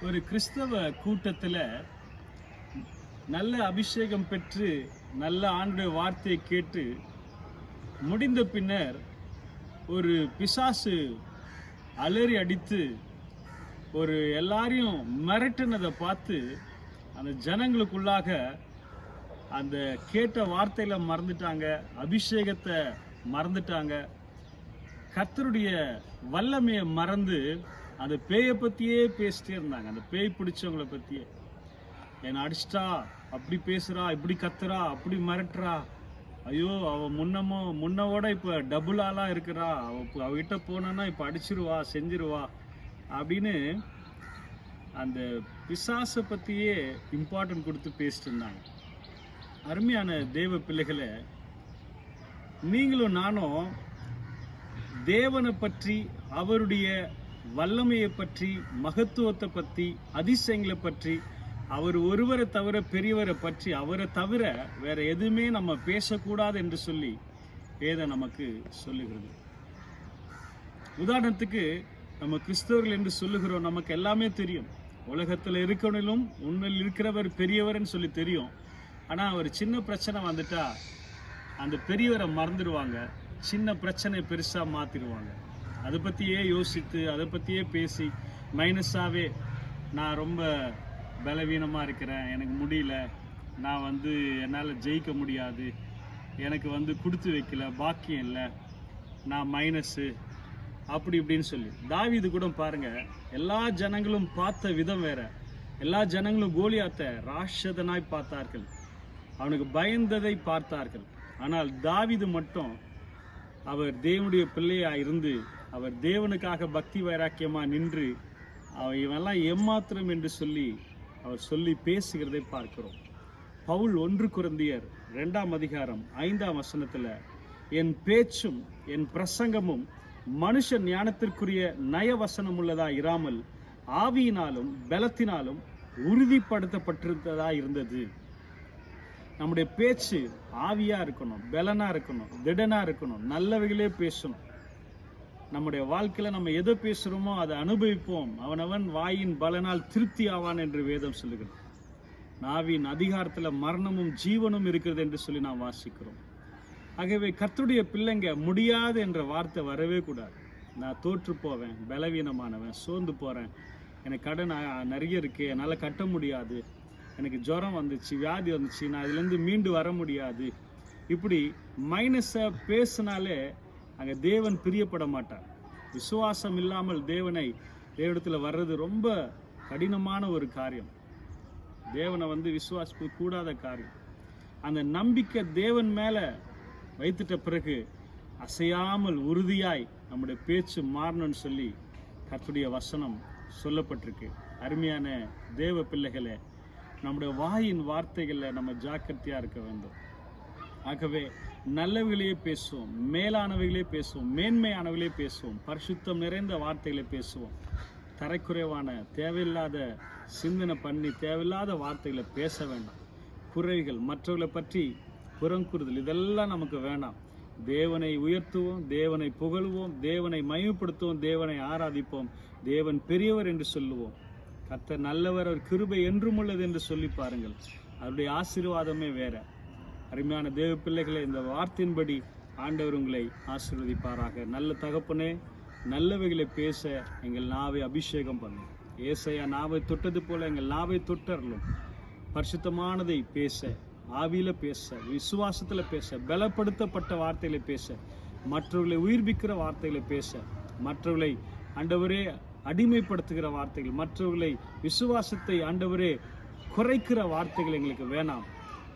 ஒரு கிறிஸ்தவ கூட்டத்தில் நல்ல அபிஷேகம் பெற்று நல்ல ஆண்டுடைய வார்த்தையை கேட்டு முடிந்த பின்னர் ஒரு பிசாசு அலறி அடித்து ஒரு எல்லாரையும் மிரட்டினதை பார்த்து அந்த ஜனங்களுக்குள்ளாக அந்த கேட்ட வார்த்தையில மறந்துட்டாங்க, அபிஷேகத்தை மறந்துட்டாங்க, கர்த்தருடைய வல்லமையை மறந்து அந்த பேயை பற்றியே பேசிட்டே இருந்தாங்க. அந்த பேய் பிடிச்சவங்களை பற்றியே, என்னை அடிச்சிட்டா, அப்படி பேசுகிறா, இப்படி கத்துறா, அப்படி மிரட்டுறா, ஐயோ அவள் முன்னவோட இப்போ டபுள் ஆளாக இருக்கிறா, அவகிட்ட போனோன்னா இப்போ அடிச்சிருவா, செஞ்சிருவா அப்படின்னு அந்த பிசாசை பற்றியே இம்பார்ட்டன்ட் கொடுத்து பேசிட்டு இருந்தாங்க. அருமையான தேவ பிள்ளைகளை, நீங்களும் நானும் தேவனை பற்றி, அவருடைய வல்லமையை பற்றி, மகத்துவத்தை பற்றி, அதிசயங்களை பற்றி, அவர் ஒருவரை தவிர பெரியவரை பற்றி, அவரை தவிர வேற எதுவுமே நம்ம பேசக்கூடாது என்று சொல்லி வேதம் நமக்கு சொல்லுகிறது. உதாரணத்துக்கு நம்ம கிறிஸ்தவர்கள் என்று சொல்லுகிறோம், நமக்கு எல்லாமே தெரியும். உலகத்தில் இருக்கவனிலும் உண்மையில் இருக்கிறவர் பெரியவர்னு சொல்லி தெரியும். ஆனால் ஒரு சின்ன பிரச்சனை வந்துட்டா அந்த பெரியவரை மறந்துடுவாங்க, சின்ன பிரச்சனை பெருசாக மாற்றிடுவாங்க. அதை பற்றியே யோசித்து, அதை பற்றியே பேசி மைனஸாகவே நான் ரொம்ப பலவீனமாக இருக்கிறேன், எனக்கு முடியல, நான் என்னால் ஜெயிக்க முடியாது, எனக்கு கொடுத்து வைக்கல, பாக்கியம் இல்லை, நான் மைனஸு, அப்படி இப்படின்னு சொல்லி. தாவீது கூட பாருங்க, எல்லா ஜனங்களும் பார்த்த விதம் வேற. எல்லா ஜனங்களும் கோலியாத்தை ராட்சதனாய் பார்த்தார்கள், அவனுக்கு பயந்ததை பார்த்தார்கள். ஆனால் தாவீது மட்டும் அவர் தேவனுடைய பிள்ளையாக இருந்து, அவர் தேவனுக்காக பக்தி வைராக்கியமாக நின்று, இவெல்லாம் ஏமாத்திரம் என்று சொல்லி அவர் சொல்லி பேசுகிறதை பார்க்கிறோம். பவுல் 1 கொரிந்தியர் 2ஆம் அதிகாரம் 5ஆம் வசனத்தில், என் பேச்சும் என் பிரசங்கமும் மனுஷ ஞானத்திற்குரிய நயவசனம் உள்ளதா இராமல் ஆவியினாலும் பலத்தினாலும் உறுதிப்படுத்தப்பட்டிருந்ததா இருந்தது. நம்முடைய பேச்சு ஆவியா இருக்கணும், பலனா இருக்கணும், திடனா இருக்கணும், நல்லவைகளே பேசணும். நம்முடைய வாழ்க்கையில நம்ம எதை பேசுறோமோ அதை அனுபவிப்போம். அவனவன் வாயின் பலனால் திருப்தி ஆவான் என்று வேதம் சொல்லுகிறது. நாவின் அதிகாரத்துல மரணமும் ஜீவனும் இருக்கிறது என்று சொல்லி நாம் வாசிக்கிறோம். ஆகவே கர்த்தருடைய பிள்ளைங்க முடியாது என்ற வார்த்தை வரவே கூடாது. நான் தோற்று போவேன், பலவீனமானவன், சோர்ந்து போறேன், எனக்கு கடன் நிறைய இருக்கு, என்னால் கட்ட முடியாது, எனக்கு ஜுரம் வந்துச்சு, வியாதி வந்துச்சு, நான் இதுலேருந்து மீண்டு வர முடியாது, இப்படி மைனஸை பேசினாலே அங்கே தேவன் பிரியப்பட மாட்டார். விசுவாசம் இல்லாமல் தேவனிடத்தில் வர்றது ரொம்ப கடினமான ஒரு காரியம். தேவனை விசுவாசிக்க கூடாத காரியம். அந்த நம்பிக்கை தேவன் மேலே வைத்துட்ட பிறகு அசையாமல் உறுதியாய் நம்முடைய பேச்சு மாறணும்னு சொல்லி கர்த்தருடைய வசனம் சொல்லப்பட்டிருக்கு. அருமையான தேவ பிள்ளைகளை, நம்முடைய வாயின் வார்த்தைகளில் நம்ம ஜாக்கிரதையாக இருக்க வேண்டும். ஆகவே நல்லவைகளே பேசுவோம், மேலானவைகளே பேசுவோம், மேன்மையானவைகளே பேசுவோம், பரிசுத்தம் நிறைந்த வார்த்தைகளை பேசுவோம். தரைக்குறைவான தேவையில்லாத சிந்தனை பண்ணி தேவையில்லாத வார்த்தைகளை பேச வேண்டாம். குறைகள், மற்றவர்களை பற்றி புறங்குறுதல், இதெல்லாம் நமக்கு வேண்டாம். தேவனை உயர்த்துவோம், தேவனை புகழ்வோம், தேவனை மகிமைப்படுத்துவோம், தேவனை ஆராதிப்போம், தேவன் பெரியவர் என்று சொல்லுவோம். கர்த்தர் நல்லவர், அவர் கிருபை என்றும் உள்ளது என்று சொல்லி பாருங்கள். அவருடைய ஆசீர்வாதமே வேற. அருமையான தேவ பிள்ளைகளை, இந்த வார்த்தையின்படி ஆண்டவர் உங்களை ஆசீர்வதிப்பாராக. நல்ல தகப்பனே, நல்லவைகளை பேச எங்கள் நாவை அபிஷேகம் பண்ணும். ஏசையா நாவை தொட்டது போல எங்கள் நாவை தொட்டரலும். பரிசுத்தமானதை பேச, ஆவியில பேச, விசுவாசத்துல பேச, பலப்படுத்தப்பட்ட வார்த்தைகளை பேச, மற்றவர்களை உயிர்ப்பிக்கிற வார்த்தைகளை பேச, மற்றவர்களை ஆண்டவரே அடிமைப்படுத்துகிற வார்த்தைகள், மற்றவர்களை விசுவாசத்தை ஆண்டவரே குறைக்கிற வார்த்தைகள் எங்களுக்கு வேணாம்.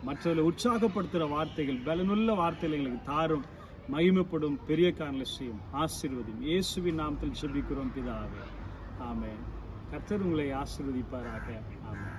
மற்றவர்களை உற்சாகப்படுத்துகிற வார்த்தைகள், பலனுள்ள வார்த்தைகள் எங்களுக்கு தாரும். மகிமைப்படும் பெரிய காரியங்களை செய்யும். ஆசீர்வதியும். இயேசுவின் நாமத்தில் ஜெபிக்கிறோம் பிதாவே, ஆமென். கர்த்தர் உங்களை ஆசீர்வதிப்பாராக. ஆமென்.